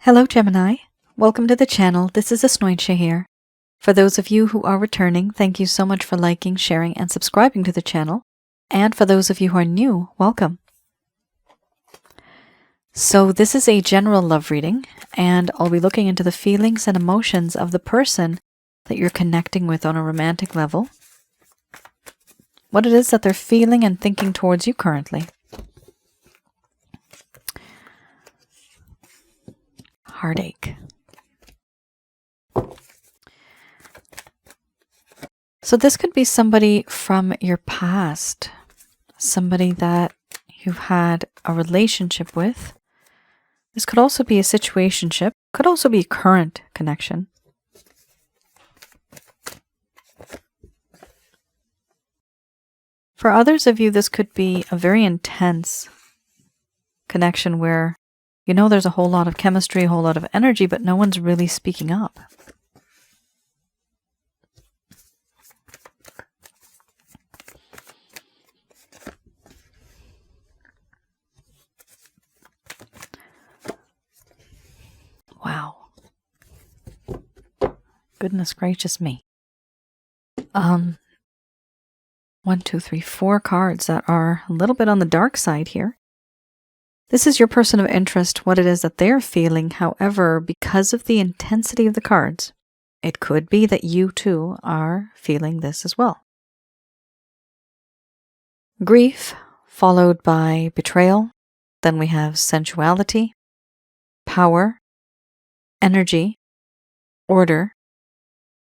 Hello, Gemini. Welcome to the channel. This is Asnointia here. For those of you who are returning, thank you so much for liking, sharing, and subscribing to the channel. And for those of you who are new, welcome. So this is a general love reading, and I'll be looking into the feelings and emotions of the person that you're connecting with on a romantic level. What it is that they're feeling and thinking towards you currently. Heartache. So this could be somebody from your past, somebody that you've had a relationship with. This could also be a situationship, could also be a current connection. For others of you, this could be a very intense connection where you know there's a whole lot of chemistry, a whole lot of energy, but no one's really speaking up. Wow. Goodness gracious me. 1, 2, 3, 4 cards that are a little bit on the dark side here. This is your person of interest, what it is that they're feeling. However, because of the intensity of the cards, it could be that you too are feeling this as well. Grief, followed by betrayal. Then we have sensuality, power, energy, order,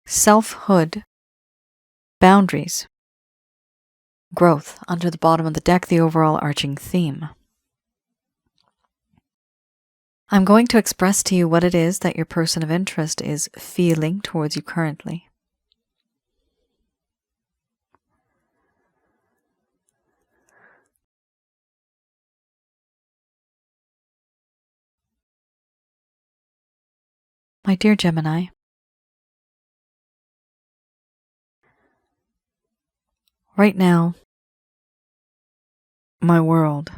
selfhood, boundaries, growth. Under the bottom of the deck, the overall arching theme. I'm going to express to you what it is that your person of interest is feeling towards you currently. My dear Gemini, right now, my world,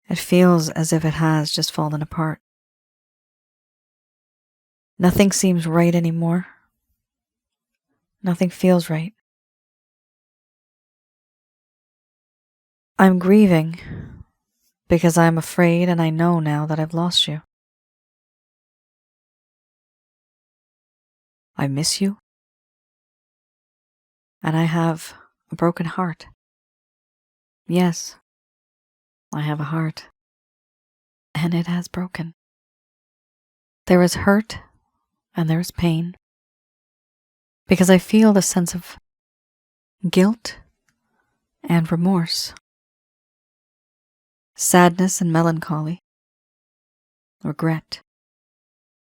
it feels as if it has just fallen apart. Nothing seems right anymore. Nothing feels right. I'm grieving because I'm afraid and I know now that I've lost you. I miss you. And I have a broken heart. Yes, I have a heart. And it has broken. There is hurt and there is pain. Because I feel the sense of guilt and remorse. Sadness and melancholy. Regret.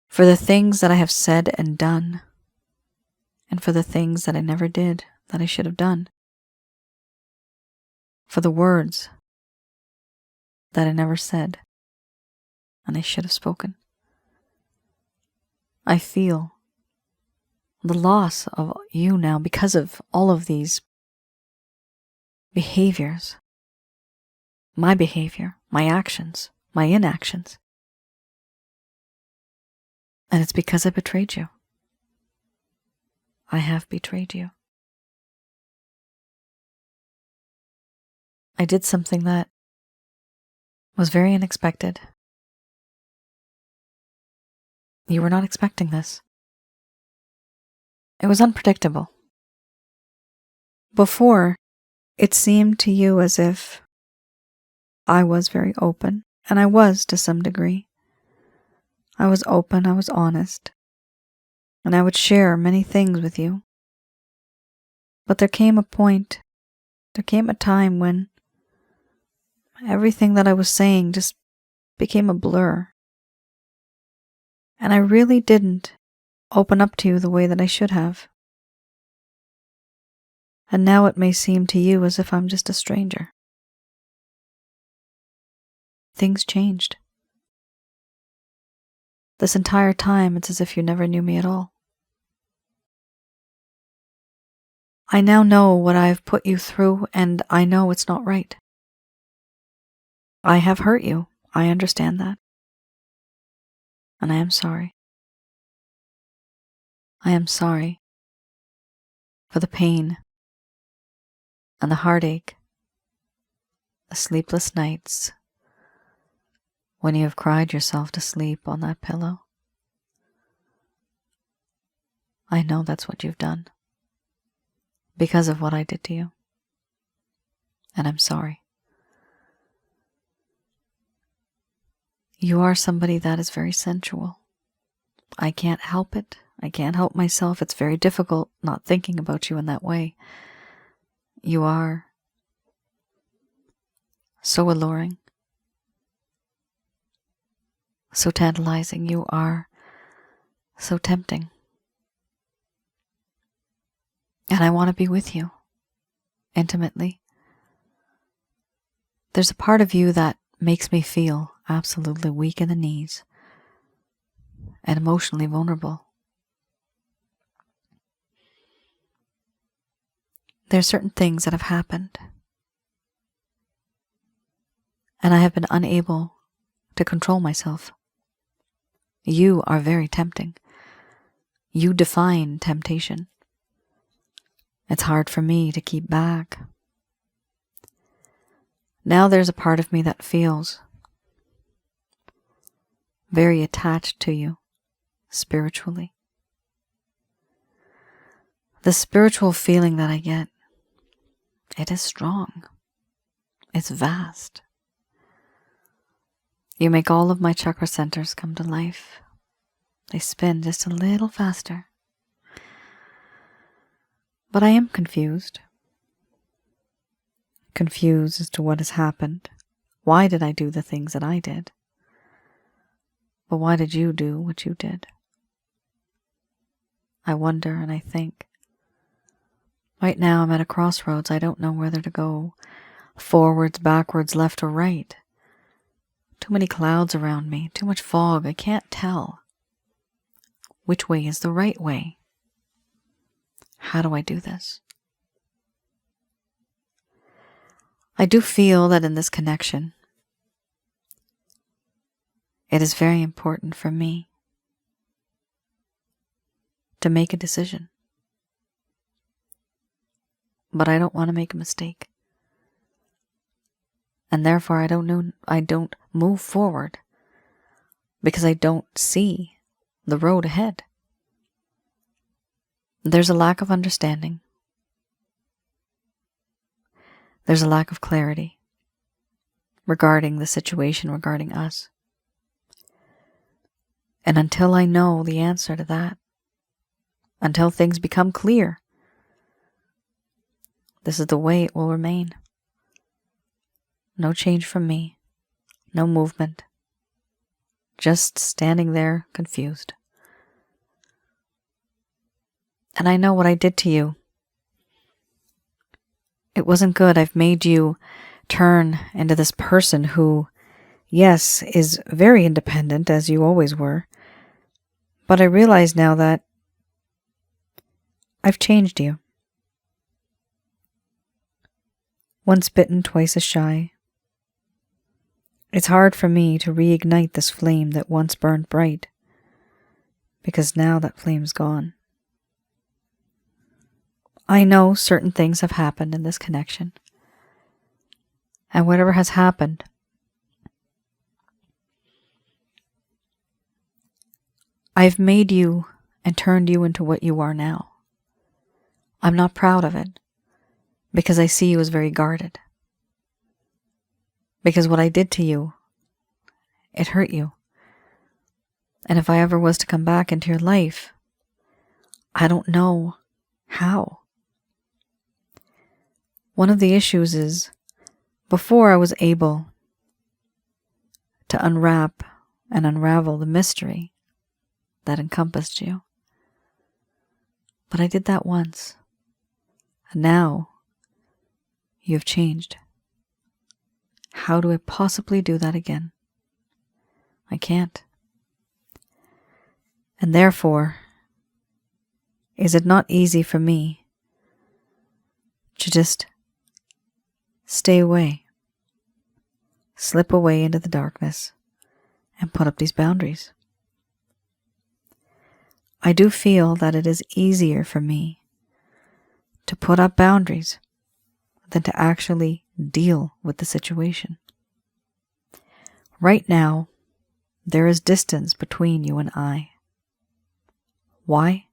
For the things that I have said and done. And for the things that I never did that I should have done. For the words that I never said and I should have spoken. I feel the loss of you now because of all of these behaviors. My behavior, my actions, my inactions. And it's because I betrayed you. I have betrayed you. I did something that was very unexpected. You were not expecting this. It was unpredictable. Before, it seemed to you as if I was very open, and I was to some degree. I was open, I was honest, and I would share many things with you. But there came a point, there came a time when everything that I was saying just became a blur. And I really didn't open up to you the way that I should have. And now it may seem to you as if I'm just a stranger. Things changed. This entire time, it's as if you never knew me at all. I now know what I've put you through, and I know it's not right. I have hurt you. I understand that. And I am sorry. I am sorry for the pain and the heartache, the sleepless nights when you have cried yourself to sleep on that pillow. I know that's what you've done because of what I did to you. And I'm sorry. You are somebody that is very sensual. I can't help it. I can't help myself. It's very difficult not thinking about you in that way. You are so alluring, so tantalizing. You are so tempting. And I want to be with you intimately. There's a part of you that makes me feel absolutely weak in the knees and emotionally vulnerable. There are certain things that have happened, and I have been unable to control myself. You are very tempting. You define temptation. It's hard for me to keep back. Now there's a part of me that feels very attached to you spiritually. The spiritual feeling that I get, it is strong. It's vast. You make all of my chakra centers come to life. They spin just a little faster. But I am confused. Confused as to what has happened. Why did I do the things that I did? But why did you do what you did? I wonder and I think. Right now I'm at a crossroads. I don't know whether to go forwards, backwards, left or right. Too many clouds around me, too much fog. I can't tell which way is the right way. How do I do this? I do feel that in this connection, it is very important for me to make a decision. But I don't want to make a mistake. And therefore I don't move forward because I don't see the road ahead. There's a lack of understanding. There's a lack of clarity regarding the situation, regarding us. And until I know the answer to that, until things become clear, this is the way it will remain. No change from me, no movement, just standing there confused. And I know what I did to you. It wasn't good. I've made you turn into this person who, yes, is very independent, as you always were. But I realize now that I've changed you. Once bitten, twice as shy. It's hard for me to reignite this flame that once burned bright, because now that flame's gone. I know certain things have happened in this connection, and whatever has happened, I've made you and turned you into what you are now. I'm not proud of it, because I see you as very guarded. Because what I did to you, it hurt you. And if I ever was to come back into your life, I don't know how. One of the issues is, before I was able to unwrap and unravel the mystery that encompassed you. But I did that once. And now you have changed. How do I possibly do that again? I can't. And therefore, is it not easy for me to just stay away, slip away into the darkness, and put up these boundaries? I do feel that it is easier for me to put up boundaries than to actually deal with the situation. Right now, there is distance between you and I. Why?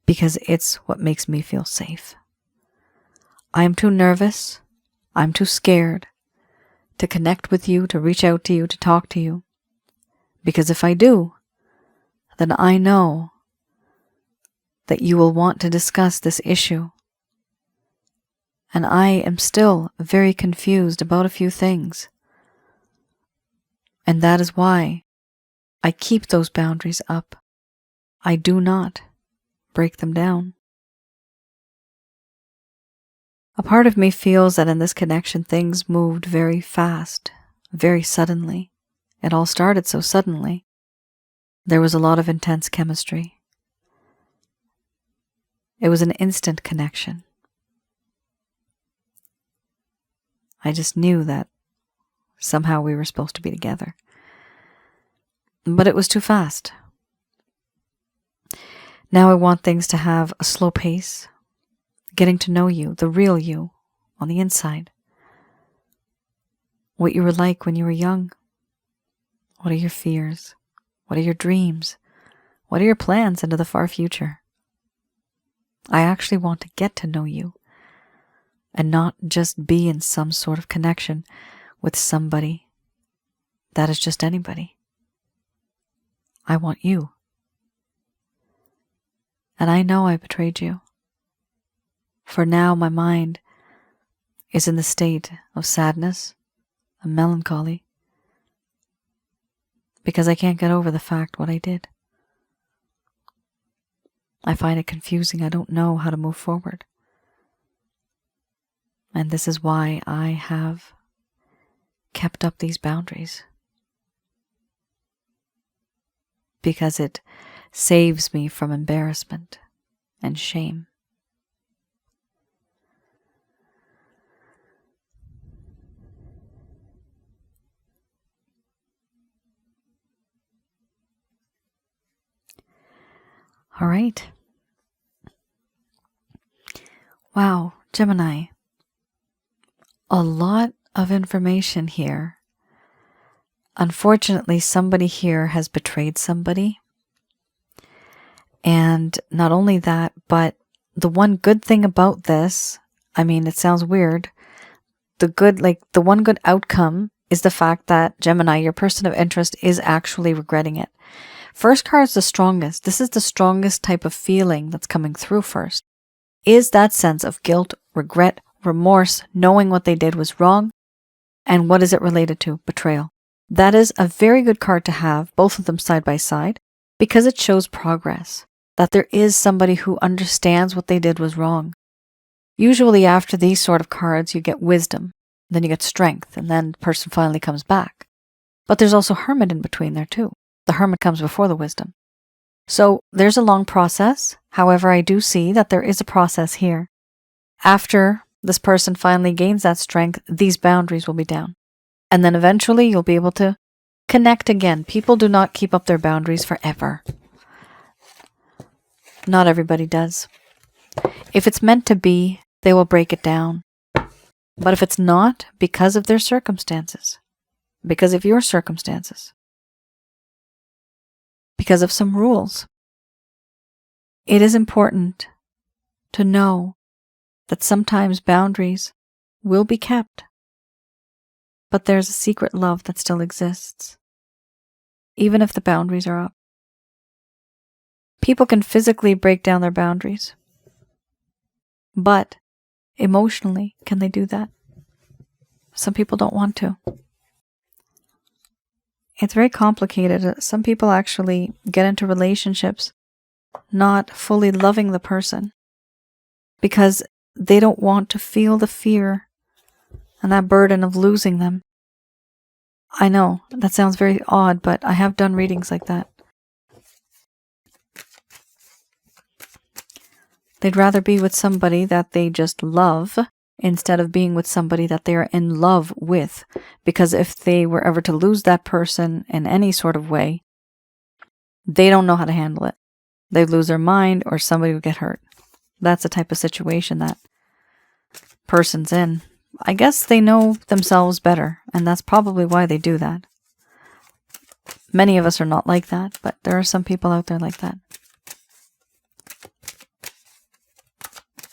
Because it's what makes me feel safe. I am too nervous, I'm too scared to connect with you, to reach out to you, to talk to you. Because if I do, then I know that you will want to discuss this issue. And I am still very confused about a few things. And that is why I keep those boundaries up. I do not break them down. A part of me feels that in this connection things moved very fast, very suddenly. It all started so suddenly. There was a lot of intense chemistry. It was an instant connection. I just knew that somehow we were supposed to be together. But it was too fast. Now I want things to have a slow pace, getting to know you, the real you, on the inside. What you were like when you were young. What are your fears? What are your dreams? What are your plans into the far future? I actually want to get to know you and not just be in some sort of connection with somebody that is just anybody. I want you. And I know I betrayed you. For now my mind is in the state of sadness and melancholy because I can't get over the fact what I did. I find it confusing. I don't know how to move forward. And this is why I have kept up these boundaries. Because it saves me from embarrassment and shame. All right. Wow, Gemini. A lot of information here. Unfortunately, somebody here has betrayed somebody. And not only that, but the one good thing about this, I mean, it sounds weird. The one good outcome is the fact that Gemini, your person of interest, is actually regretting it. First card is the strongest. This is the strongest type of feeling that's coming through first. Is that sense of guilt, regret, remorse, knowing what they did was wrong. And what is it related to? Betrayal. That is a very good card to have, both of them side by side, because it shows progress. That there is somebody who understands what they did was wrong. Usually after these sort of cards, you get wisdom, then you get strength, and then the person finally comes back. But there's also Hermit in between there too. The Hermit comes before the wisdom. So there's a long process. However, I do see that there is a process here. After this person finally gains that strength, these boundaries will be down. And then eventually you'll be able to connect again. People do not keep up their boundaries forever. Not everybody does. If it's meant to be, they will break it down. But if it's not, because of their circumstances, because of your circumstances, because of some rules, it is important to know that sometimes boundaries will be kept, but there's a secret love that still exists, even if the boundaries are up. People can physically break down their boundaries, but emotionally, can they do that? Some people don't want to. It's very complicated. Some people actually get into relationships not fully loving the person because they don't want to feel the fear and that burden of losing them. I know, that sounds very odd, but I have done readings like that. They'd rather be with somebody that they just love instead of being with somebody that they are in love with. Because if they were ever to lose that person in any sort of way, They don't know how to handle it. They lose their mind or somebody would get hurt. That's the type of situation that person's in. I guess they know themselves better, and that's probably why they do that. Many of us are not like that, but there are some people out there like that.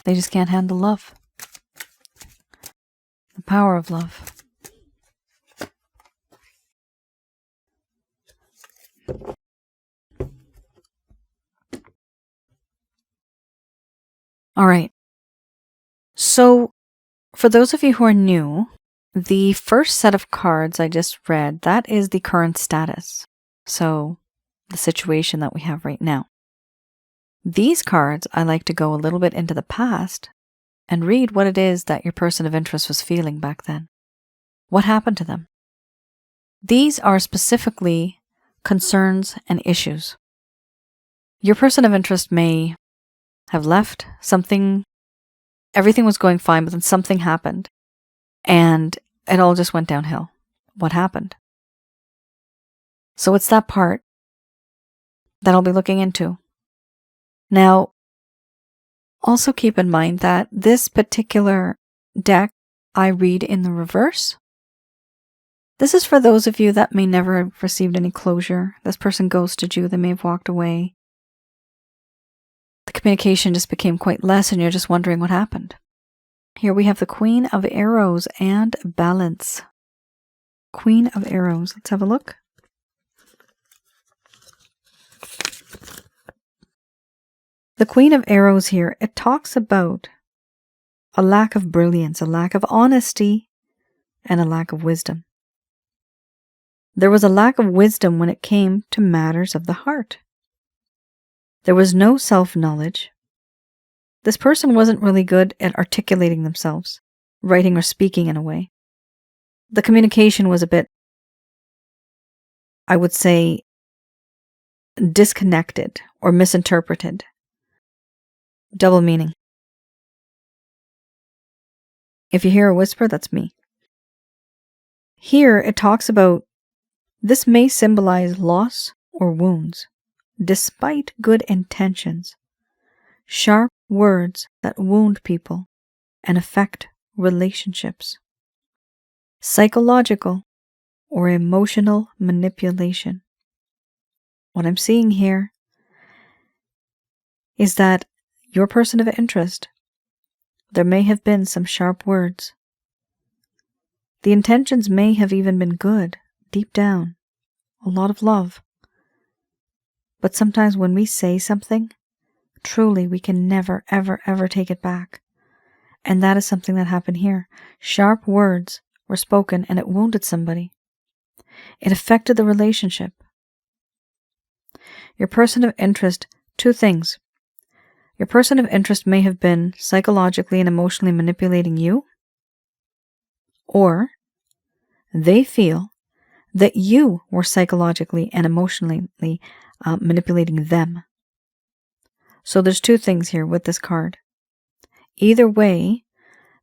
They just can't handle love. The power of love. All right. So, for those of you who are new, the first set of cards I just read, that is the current status. So, the situation that we have right now. These cards, I like to go a little bit into the past and read what it is that your person of interest was feeling back then. What happened to them? These are specifically concerns and issues. Your person of interest may have left something, everything was going fine, but then something happened and it all just went downhill. What happened? So it's that part that I'll be looking into. Now, also keep in mind that this particular deck I read in the reverse. This is for those of you that may never have received any closure. This person ghosted you, they may have walked away. The communication just became quite less and you're just wondering what happened. Here we have the Queen of Arrows and Balance. Queen of Arrows. Let's have a look. The Queen of Arrows here, it talks about a lack of brilliance, a lack of honesty, and a lack of wisdom. There was a lack of wisdom when it came to matters of the heart. There was no self-knowledge. This person wasn't really good at articulating themselves, writing or speaking in a way. The communication was a bit, I would say, disconnected or misinterpreted. Double meaning. If you hear a whisper, that's me. Here it talks about this may symbolize loss or wounds, despite good intentions. Sharp words that wound people and affect relationships. Psychological or emotional manipulation. What I'm seeing here is that your person of interest, there may have been some sharp words. The intentions may have even been good, deep down, a lot of love. But sometimes when we say something, truly we can never, ever, ever take it back. And that is something that happened here. Sharp words were spoken and it wounded somebody. It affected the relationship. Your person of interest, two things. Your person of interest may have been psychologically and emotionally manipulating you, or they feel that you were psychologically and emotionally manipulating them. So there's two things here with this card. Either way,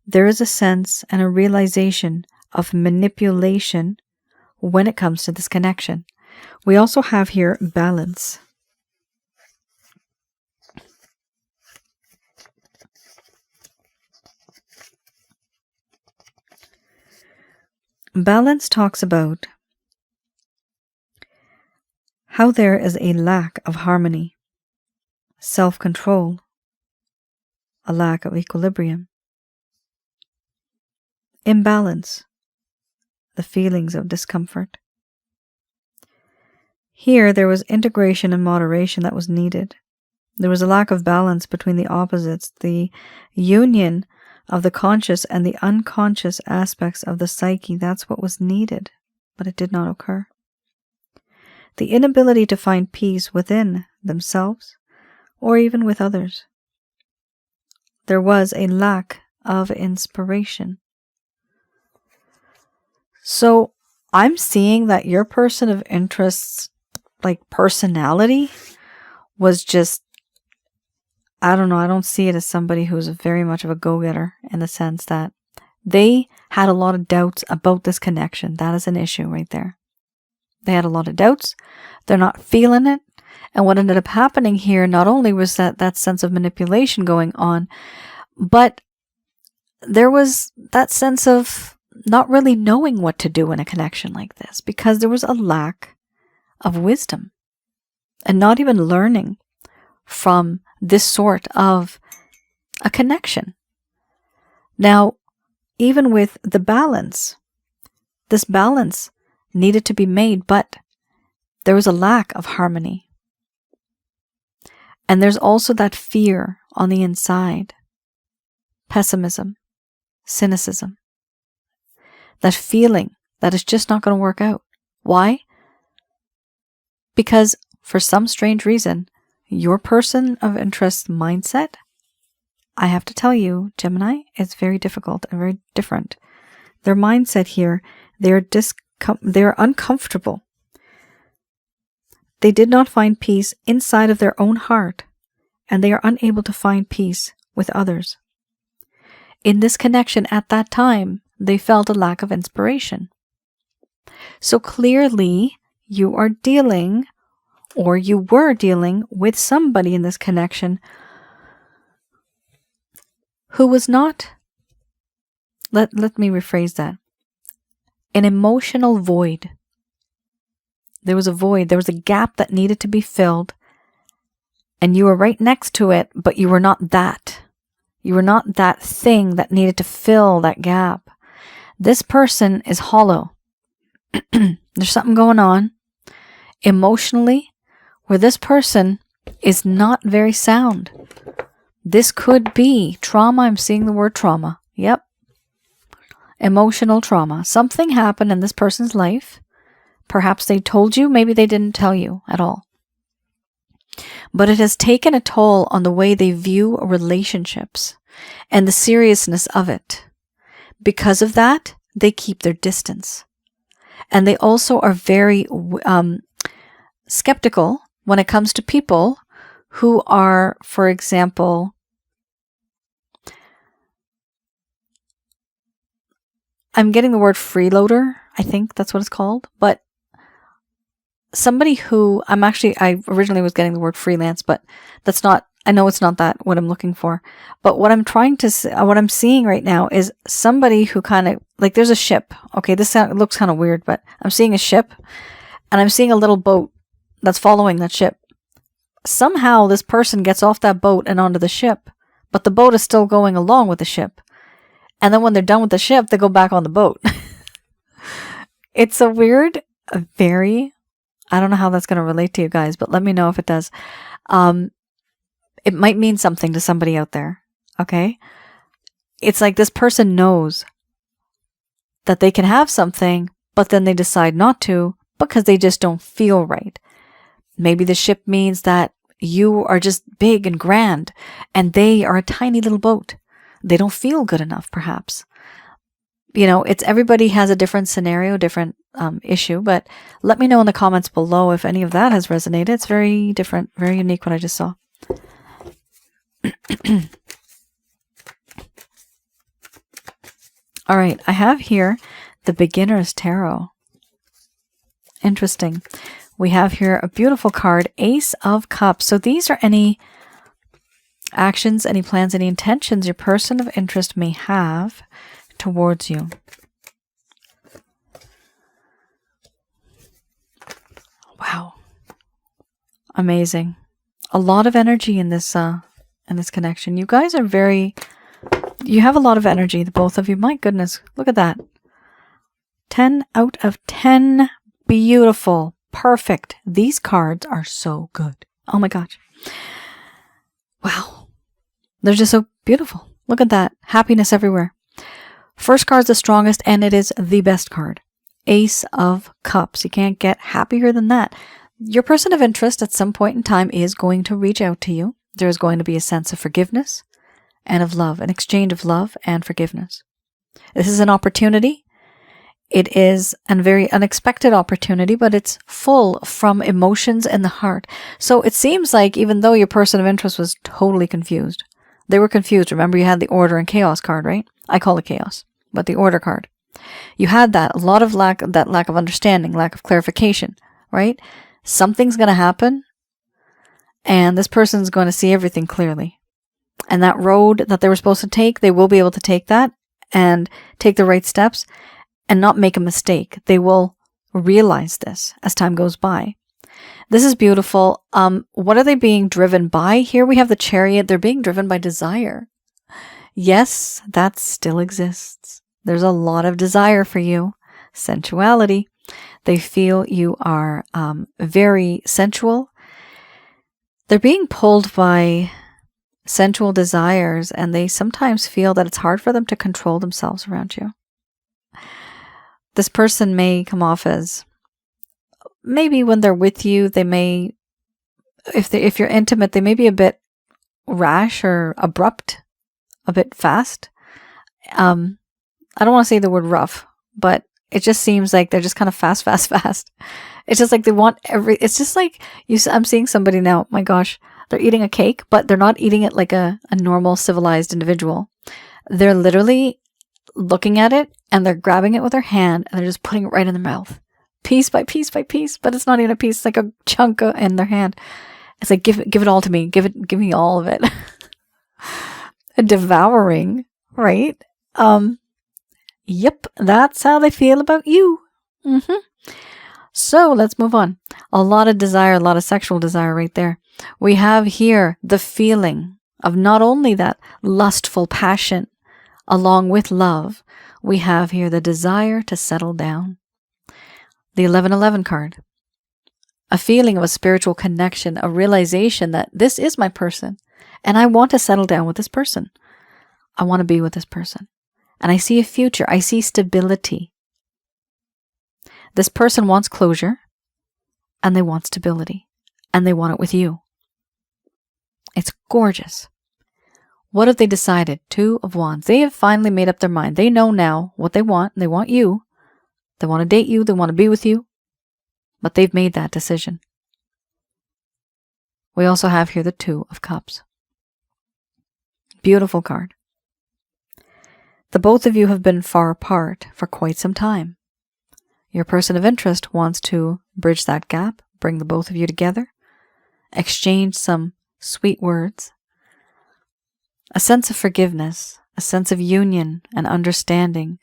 there is a sense and a realization of manipulation when it comes to this connection. We also have here balance. Balance talks about how there is a lack of harmony, self-control, a lack of equilibrium, imbalance, the feelings of discomfort. Here there was integration and moderation that was needed. There was a lack of balance between the opposites, the union of the conscious and the unconscious aspects of the psyche. That's what was needed, but it did not occur. The inability to find peace within themselves or even with others. There was a lack of inspiration. So I'm seeing that your person of interest's personality was just, I don't know, I don't see it as somebody who's very much of a go-getter in the sense that they had a lot of doubts about this connection. That is an issue right there. They had a lot of doubts. They're not feeling it. And what ended up happening here, not only was that sense of manipulation going on, but there was that sense of not really knowing what to do in a connection like this, because there was a lack of wisdom and not even learning from this sort of a connection. Now, even with the balance, this balance needed to be made, but there was a lack of harmony. And there's also that fear on the inside, pessimism, cynicism, that feeling that it's just not going to work out. Why? Because for some strange reason, your person of interest mindset, I have to tell you, Gemini, is very difficult and very different. Their mindset here, they're uncomfortable. They did not find peace inside of their own heart, and they are unable to find peace with others. In this connection at that time, they felt a lack of inspiration. So clearly, you are dealing, or you were dealing with somebody in this connection who was not, let me rephrase that, an emotional void. There was a void, there was a gap that needed to be filled, and you were right next to it, but you were not that. You were not that thing that needed to fill that gap. This person is hollow. There's something going on emotionally where this person is not very sound. This could be trauma. I'm seeing the word trauma. Yep. Emotional trauma. Something happened in this person's life. Perhaps they told you, maybe they didn't tell you at all. But it has taken a toll on the way they view relationships and the seriousness of it. Because of that, they keep their distance. And they also are very skeptical when it comes to people who are, for example, I'm getting the word freeloader, I think that's what it's called, but somebody who, I originally was getting the word freelance, but that's not, I know it's not that what I'm looking for. But what I'm what I'm seeing right now is somebody who kind of, like there's a ship. Okay, this looks kind of weird, but I'm seeing a ship and I'm seeing a little boat that's following that ship. Somehow this person gets off that boat and onto the ship, but the boat is still going along with the ship. And then when they're done with the ship, they go back on the boat. It's a weird, I don't know how that's going to relate to you guys, but let me know if it does. It might mean something to somebody out there, okay? It's like this person knows that they can have something, but then they decide not to because they just don't feel right. Maybe the ship means that you are just big and grand, and they are a tiny little boat. They don't feel good enough, perhaps. You know, everybody has a different scenario, different issue, but let me know in the comments below if any of that has resonated. It's very different, very unique what I just saw. All right, I have here the Beginner's Tarot. Interesting. We have here a beautiful card, Ace of Cups. So these are any actions, any plans, any intentions your person of interest may have towards you. Wow. Amazing. A lot of energy in this connection. You guys are you have a lot of energy, the both of you. My goodness, look at that. 10 out of 10. Beautiful. Perfect. These cards are so good. Oh my gosh. Wow. They're just so beautiful. Look at that. Happiness everywhere. First card's the strongest, and it is the best card. Ace of Cups. You can't get happier than that. Your person of interest at some point in time is going to reach out to you. There is going to be a sense of forgiveness and of love, an exchange of love and forgiveness. This is an opportunity. It is a very unexpected opportunity, but it's full from emotions in the heart. So it seems like even though your person of interest was totally confused, they were confused. Remember, you had the Order and Chaos card, right? I call it Chaos, but the Order card. You had a lot of lack of understanding, lack of clarification, right? Something's going to happen, And this person's going to see everything clearly. And that road that they were supposed to take, they will be able to take that and take the right steps and not make a mistake. They will realize this as time goes by. This is beautiful. What are they being driven by? Here we have the Chariot. They're being driven by desire. Yes, that still exists. There's a lot of desire for you. Sensuality. They feel you are very sensual. They're being pulled by sensual desires, and they sometimes feel that it's hard for them to control themselves around you. This person may come off as, maybe when they're with you, they may, if you're intimate, they may be a bit rash or abrupt, a bit fast. I don't want to say the word rough, but it just seems like they're just kind of fast. It's just like they want it's just like I'm seeing somebody now, my gosh, they're eating a cake, but they're not eating it like a normal civilized individual. They're literally looking at it and they're grabbing it with their hand and they're just putting it right in their mouth, piece by piece by piece, but it's not even a piece, it's like a chunk in their hand. It's like, give it all to me, give me all of it. Devouring, right? Yep, that's how they feel about you. So let's move on. A lot of desire, a lot of sexual desire right there. We have here the feeling of not only that lustful passion along with love, we have here the desire to settle down. The 1111 card. A feeling of a spiritual connection, a realization that this is my person and I want to settle down with this person. I want to be with this person. And I see a future. I see stability. This person wants closure and they want stability and they want it with you. It's gorgeous. What have they decided? 2 of Wands. They have finally made up their mind. They know now what they want. They want you. They want to date you. They want to be with you. But they've made that decision. We also have here the 2 of Cups. Beautiful card. The both of you have been far apart for quite some time. Your person of interest wants to bridge that gap, bring the both of you together, exchange some sweet words, a sense of forgiveness, a sense of union and understanding,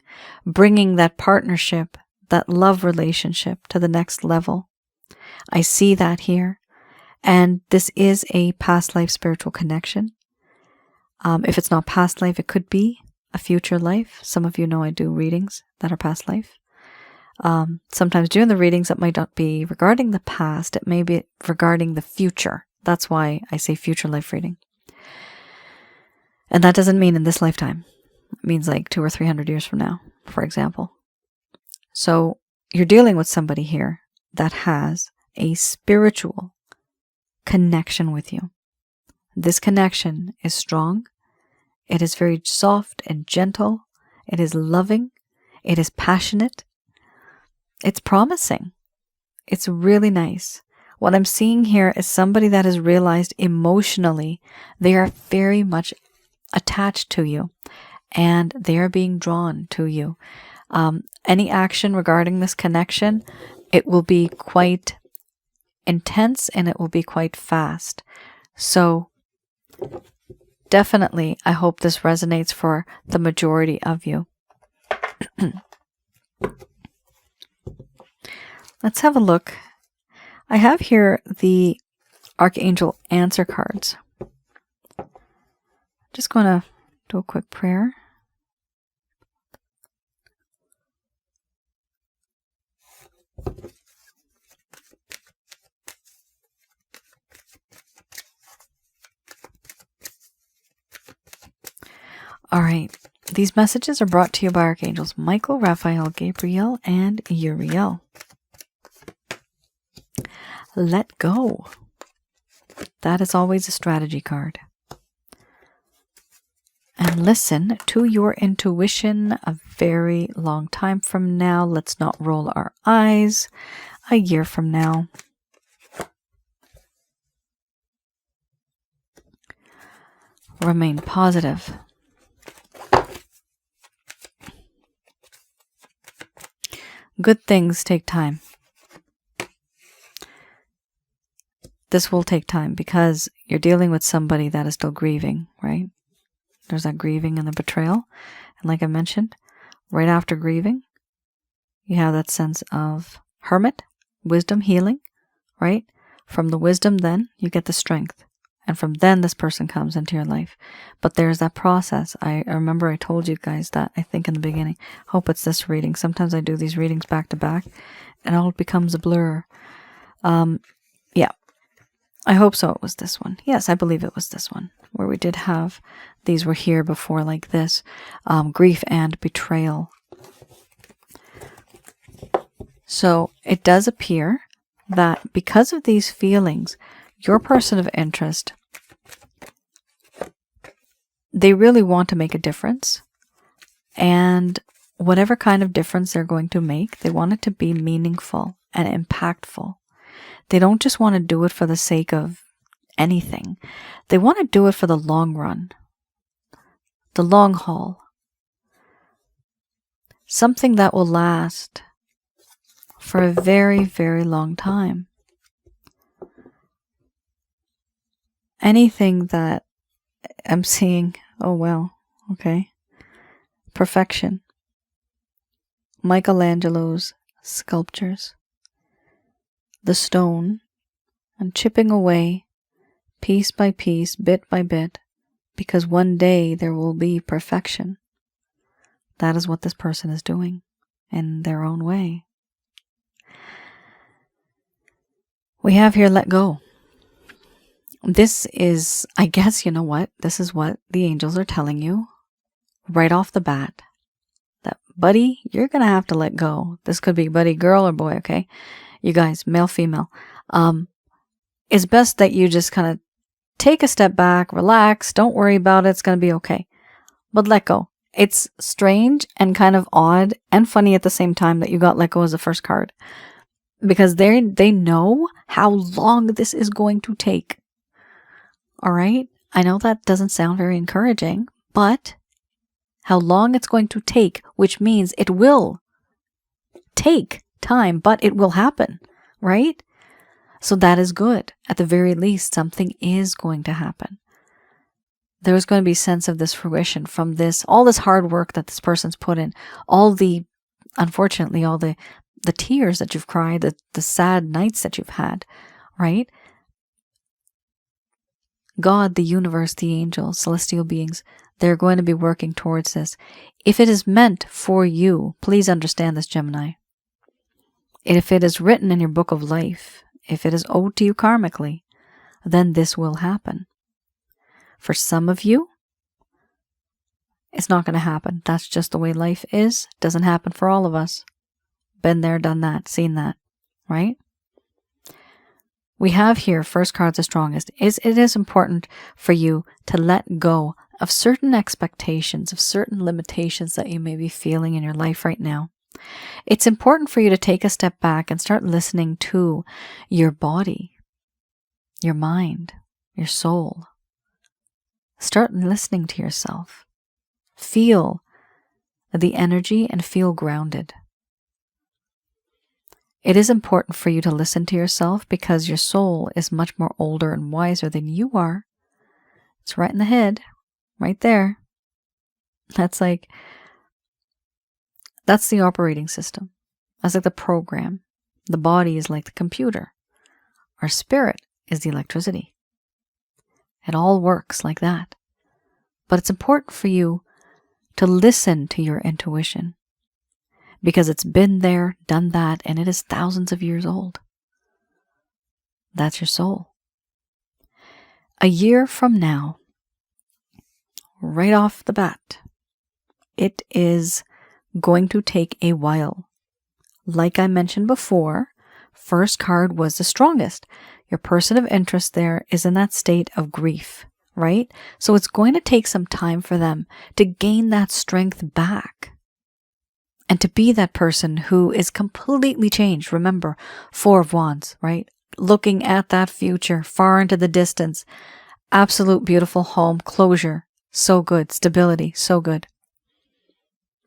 bringing that partnership, that love relationship to the next level. I see that here. And this is a past life spiritual connection. If it's not past life, it could be a future life. Some of you know I do readings that are past life. Sometimes during the readings, it might not be regarding the past. It may be regarding the future. That's why I say future life reading. And that doesn't mean in this lifetime. It means like 200 or 300 years from now, for example. So you're dealing with somebody here that has a spiritual connection with you. This connection is strong. It is very soft and gentle. It is loving. It is passionate. It's promising. It's really nice. What I'm seeing here is somebody that has realized emotionally they are very much attached to you and they are being drawn to you. Any action regarding this connection, it will be quite intense and it will be quite fast. So definitely, I hope this resonates for the majority of you. Let's have a look. I have here the Archangel Answer cards. Just going to do a quick prayer. All right. These messages are brought to you by Archangels Michael, Raphael, Gabriel, and Uriel. Let go. That is always a strategy card. And listen to your intuition a very long time from now. Let's not roll our eyes. A year from now. Remain positive. Good things take time. this will take time because you're dealing with somebody that is still grieving, right? There's that grieving and the betrayal. And like I mentioned, right after grieving, you have that sense of hermit, wisdom, healing, right? From the wisdom, then you get the strength. And from then this person comes into your life. But there's that process. I remember I told you guys that, I think in the beginning. Hope it's this reading. Sometimes I do these readings back to back and all becomes a blur. Yeah. I hope so it was this one. Yes, I believe it was this one. Where we did have, these were here before like this. Grief and betrayal. So it does appear that because of these feelings, your person of interest, they really want to make a difference. And whatever kind of difference they're going to make, they want it to be meaningful and impactful. They don't just want to do it for the sake of anything. They want to do it for the long run, the long haul. Something that will last for a very, very long time. Anything that I'm seeing, oh well, okay. Perfection. Michelangelo's sculptures. The stone, and chipping away, piece by piece, bit by bit, because one day there will be perfection. That is what this person is doing in their own way. We have here let go. This is, I guess, you know what? This is what the angels are telling you right off the bat. That, buddy, you're going to have to let go. This could be buddy, girl or boy, okay? You guys, male, female. It's best that you just kind of take a step back, relax, don't worry about it, it's going to be okay. But let go. It's strange and kind of odd and funny at the same time that you got let go as the first card. Because they know how long this is going to take. All right? I know that doesn't sound very encouraging, but how long it's going to take, which means it will take time, but it will happen, right? So that is good. At the very least, something is going to happen. There's going to be a sense of this fruition from this, all this hard work that this person's put in, unfortunately, all the tears that you've cried, the sad nights that you've had, right? God, the universe, the angels, celestial beings, they're going to be working towards this. If it is meant for you, please understand this, Gemini. If it is written in your book of life, if it is owed to you karmically, then this will happen. For some of you, it's not going to happen. That's just the way life is. It doesn't happen for all of us. Been there, done that, seen that, right? We have here, first card's the strongest. It is important for you to let go of certain expectations, of certain limitations that you may be feeling in your life right now. It's important for you to take a step back and start listening to your body, your mind, your soul. Start listening to yourself. Feel the energy and feel grounded. It is important for you to listen to yourself because your soul is much more older and wiser than you are. It's right in the head, right there. That's the operating system. That's like the program. The body is like the computer. Our spirit is the electricity. It all works like that. But it's important for you to listen to your intuition because it's been there, done that, and it is thousands of years old. That's your soul. A year from now, right off the bat, it is going to take a while. Like I mentioned before, first card was the strongest. Your person of interest there is in that state of grief, right? So it's going to take some time for them to gain that strength back and to be that person who is completely changed. Remember, Four of Wands, right? Looking at that future, far into the distance. Absolute beautiful home, closure, so good. Stability, so good.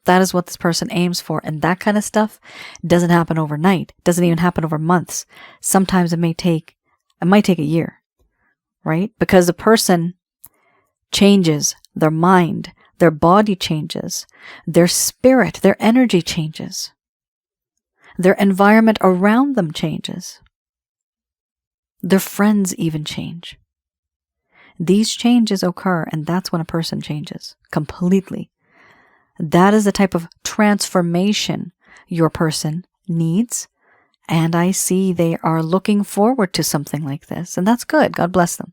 That is what this person aims for. And that kind of stuff doesn't happen overnight. Doesn't even happen over months. Sometimes it may take It might take a year, right? Because the person changes, their mind, their body changes, their spirit, their energy changes. Their environment around them changes. Their friends even change. These changes occur, and that's when a person changes completely. That is the type of transformation your person needs, and I see they are looking forward to something like this, and that's good. God bless them.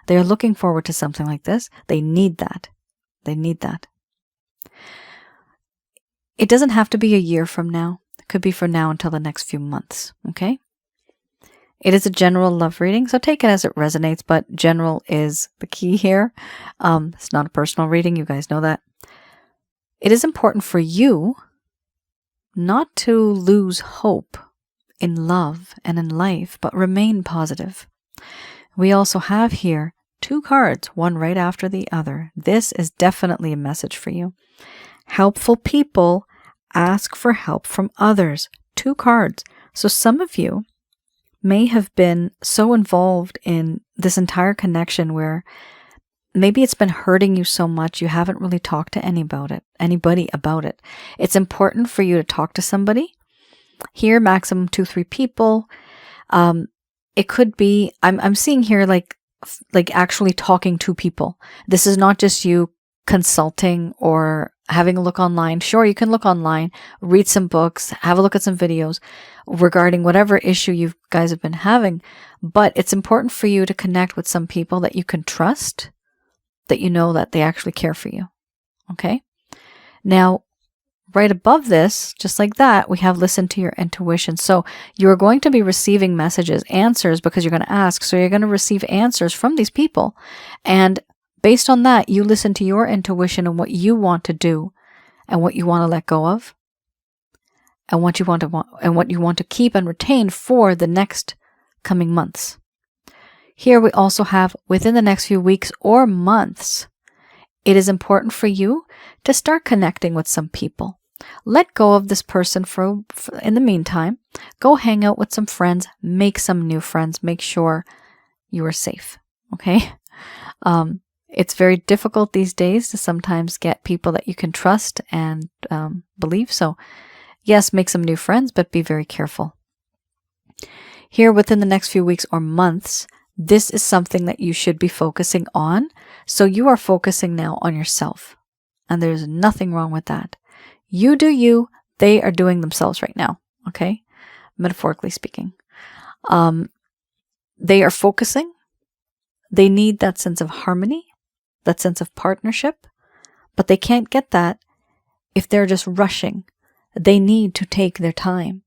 They are looking forward to something like this. They need that. They need that. It doesn't have to be a year from now. It could be from now until the next few months, okay? It is a general love reading, so take it as it resonates, but general is the key here. It's not a personal reading, you guys know that. It is important for you not to lose hope in love and in life, but remain positive. We also have here 2 cards, one right after the other. This is definitely a message for you. Helpful people ask for help from others. 2 cards. So some of you may have been so involved in this entire connection where maybe it's been hurting you so much you haven't really talked to anybody about it. It's important for you to talk to somebody. Here, maximum 2-3 people. It could be, I'm seeing here like actually talking to people. This is not just you consulting or having a look online. Sure, you can look online, read some books, have a look at some videos regarding whatever issue you guys have been having. But it's important for you to connect with some people that you can trust, that you know that they actually care for you. Okay? Now, right above this, just like that, we have listen to your intuition. So you're going to be receiving messages, answers, because you're going to ask. So you're going to receive answers from these people. And based on that, you listen to your intuition and what you want to do and what you want to let go of and what you want to keep and retain for the next coming months. Here we also have within the next few weeks or months, it is important for you to start connecting with some people. Let go of this person for in the meantime. Go hang out with some friends, make some new friends, make sure you are safe. Okay? It's very difficult these days to sometimes get people that you can trust and believe. So yes, make some new friends, but be very careful. Here within the next few weeks or months, this is something that you should be focusing on. So you are focusing now on yourself. And there's nothing wrong with that. You do you. They are doing themselves right now. Okay? Metaphorically speaking. They are focusing. They need that sense of harmony, that sense of partnership. But they can't get that if they're just rushing. They need to take their time.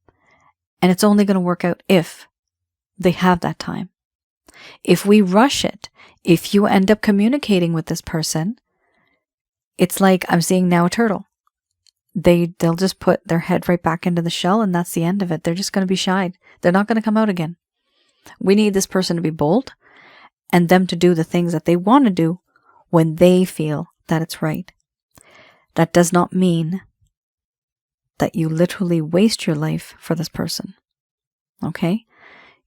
And it's only going to work out if they have that time. If we rush it, if you end up communicating with this person, it's like I'm seeing now a turtle. They'll just put their head right back into the shell and that's the end of it. They're just going to be shied. They're not going to come out again. We need this person to be bold and them to do the things that they want to do when they feel that it's right. That does not mean that you literally waste your life for this person. Okay?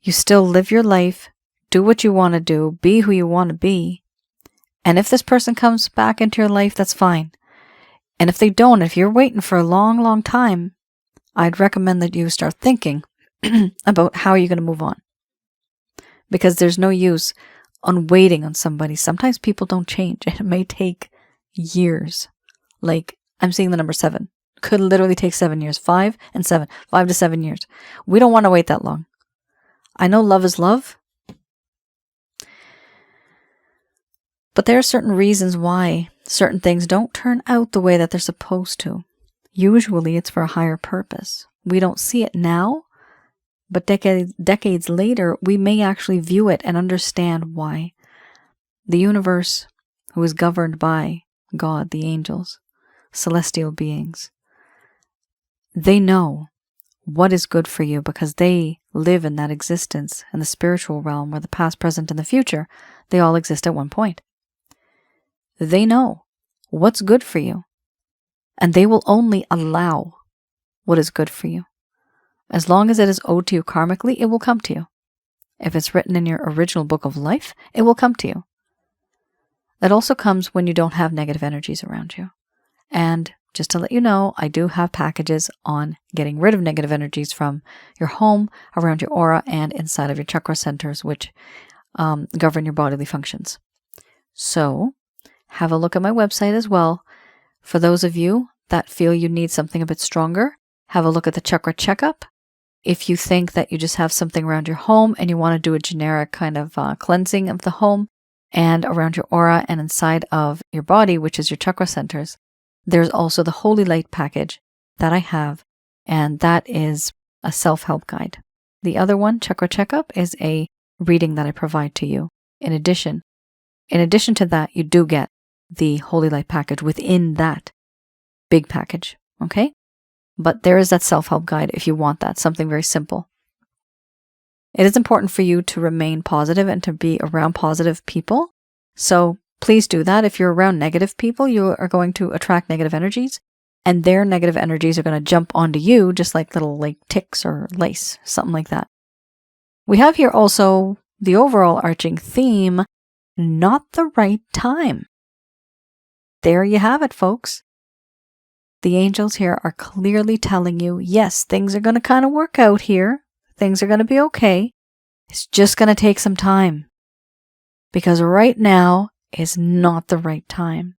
You still live your life, do what you want to do, be who you want to be. And if this person comes back into your life, that's fine. And if they don't, if you're waiting for a long, long time, I'd recommend that you start thinking about how you're going to move on. Because there's no use on waiting on somebody. Sometimes people don't change and it may take years. Like I'm seeing the number 7. Could literally take 7 years. 5 and 7. 5 to 7 years. We don't want to wait that long. I know love is love. But there are certain reasons why certain things don't turn out the way that they're supposed to. Usually it's for a higher purpose. We don't see it now, but decades later, we may actually view it and understand why. The universe, who is governed by God, the angels, celestial beings, they know what is good for you because they live in that existence in the spiritual realm where the past, present, and the future, they all exist at one point. They know what's good for you, and they will only allow what is good for you. As long as it is owed to you karmically, it will come to you. if it's written in your original book of life, it will come to you. It also comes when you don't have negative energies around you. And just to let you know, I do have packages on getting rid of negative energies from your home, around your aura, and inside of your chakra centers, which govern your bodily functions. So have a look at my website as well. For those of you that feel you need something a bit stronger, have a look at the chakra checkup. If you think that you just have something around your home and you want to do a generic kind of cleansing of the home and around your aura and inside of your body, which is your chakra centers, there's also the Holy Light package that I have, and that is a self-help guide. The other one, Chakra Checkup, is a reading that I provide to you. In addition to that, you do get the Holy Light package within that big package, okay? But there is that self-help guide if you want that, something very simple. It is important for you to remain positive and to be around positive people. So please do that. If you're around negative people, you are going to attract negative energies, and their negative energies are going to jump onto you just like little ticks or lice, something like that. We have here also the overall arching theme, not the right time. There you have it, folks. The angels here are clearly telling you, yes, things are going to kind of work out here. Things are going to be okay. It's just going to take some time. Because right now is not the right time.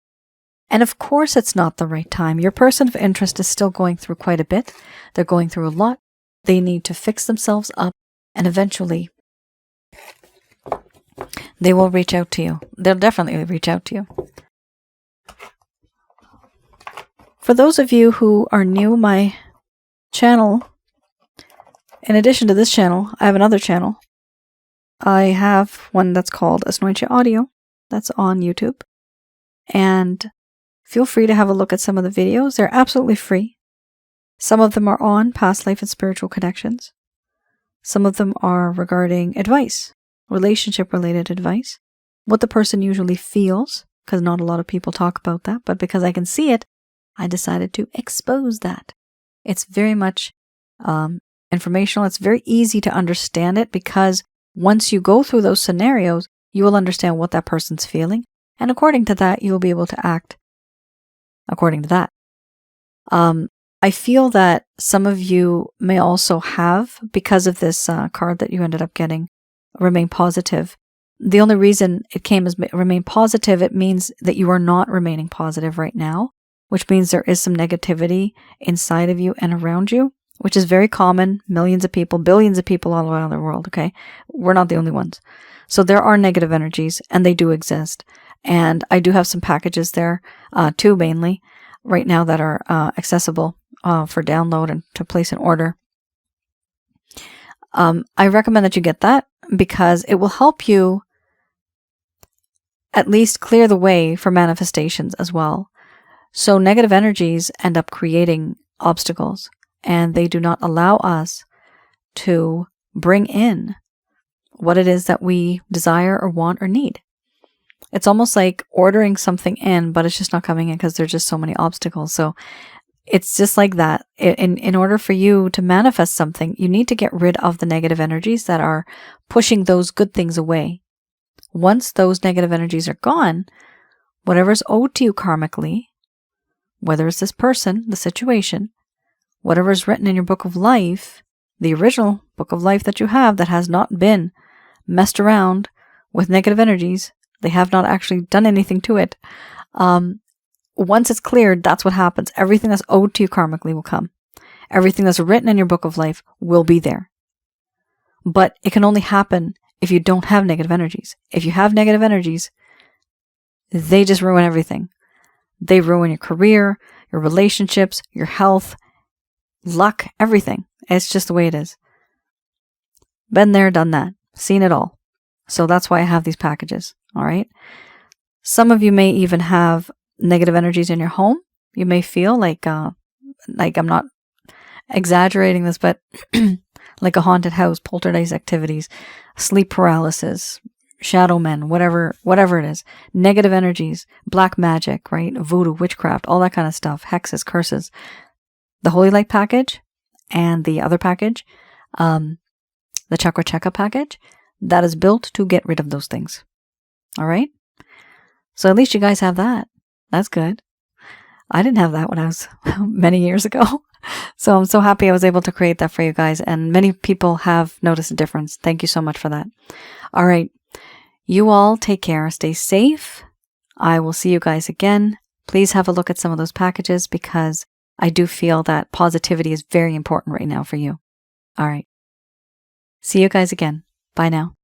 And of course it's not the right time. Your person of interest is still going through quite a bit. They're going through a lot. They need to fix themselves up, and eventually they will reach out to you. They'll definitely reach out to you. For those of you who are new, my channel, in addition to this channel, I have another channel. I have one that's called Asnointia Audio. That's on YouTube. And feel free to have a look at some of the videos. They're absolutely free. Some of them are on past life and spiritual connections. Some of them are regarding advice, relationship-related advice, what the person usually feels, because not a lot of people talk about that, but because I can see it, I decided to expose that. It's very much informational. It's very easy to understand it, because once you go through those scenarios, you will understand what that person's feeling. And according to that, you'll be able to act according to that. I feel that some of you may also have, because of this card that you ended up getting, remain positive. The only reason it came as remain positive, it means that you are not remaining positive right now, which means there is some negativity inside of you and around you, which is very common. Millions of people, billions of people all around the world, okay? We're not the only ones. So there are negative energies, and they do exist. And I do have some packages there, two mainly, right now that are accessible for download and to place an order. I recommend that you get that, because it will help you at least clear the way for manifestations as well. So negative energies end up creating obstacles, and they do not allow us to bring in what it is that we desire or want or need. It's almost like ordering something in, but it's just not coming in because there's just so many obstacles. So it's just like that. In order for you to manifest something, you need to get rid of the negative energies that are pushing those good things away. Once those negative energies are gone, whatever's owed to you karmically, whether it's this person, the situation, whatever's written in your book of life, the original book of life that you have that has not been messed around with negative energies, they have not actually done anything to it. Once it's cleared, that's what happens. Everything that's owed to you karmically will come. Everything that's written in your book of life will be there. But it can only happen if you don't have negative energies. If you have negative energies, they just ruin everything. They ruin your career, your relationships, your health, luck, everything. It's just the way it is. Been there, done that. Seen it all. So that's why I have these packages. All right. Some of you may even have negative energies in your home. You may feel like I'm not exaggerating this, but like a haunted house, poltergeist activities, sleep paralysis, shadow men, whatever it is, negative energies, black magic, right? Voodoo, witchcraft, all that kind of stuff, hexes, curses. The Holy Light package and the other package, the Chakra Checkup package, that is built to get rid of those things. All right? So at least you guys have that. That's good. I didn't have that when I was many years ago. So I'm so happy I was able to create that for you guys. And many people have noticed a difference. Thank you so much for that. All right. You all take care. Stay safe. I will see you guys again. Please have a look at some of those packages because I do feel that positivity is very important right now for you. All right. See you guys again. Bye now.